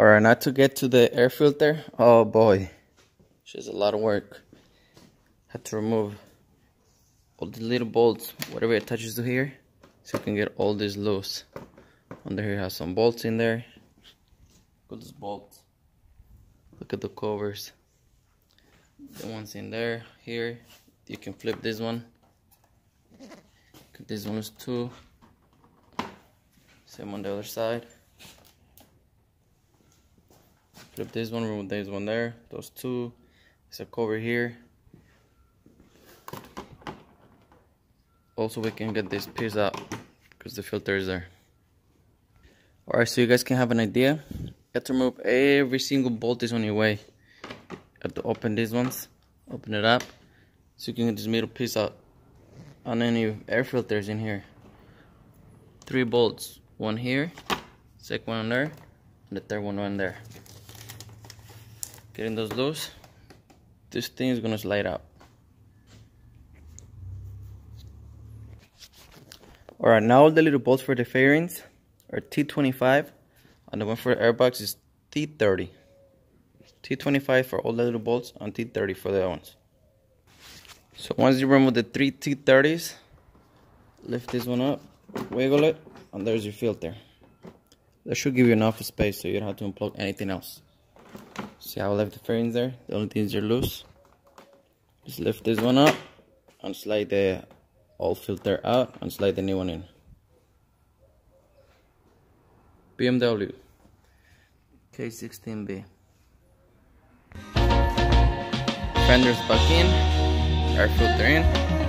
Alright, now to get to the air filter. Oh boy, it's a lot of work. Had to remove all the little bolts, whatever it touches to here, so you can get all this loose. Under here has some bolts in there. Look at those bolts. Look at the covers. The ones in there, here. You can flip this one. This one is 2. Same on the other side. Flip this one, remove this one there. Those 2. There's a cover here. Also, we can get this piece out because the filter is there. Alright, so you guys can have an idea. You have to remove every single bolt is on your way. You have to open these ones, open it up, so you can get this middle piece out. On any air filters in here. 3 bolts, one here, second one there, and the third one there. Getting those loose, this thing is gonna slide out. Alright, now all the little bolts for the fairings are T25, and the one for the airbox is T30. T25 for all the little bolts, and T30 for the other ones. So once you remove the 3 T30s, lift this one up, wiggle it, and there's your filter. That should give you enough space so you don't have to unplug anything else. See how I left the fairings there? The only things are loose. Just lift this one up and slide the old filter out and slide the new one in. BMW k1600. Fenders back in, air filter in.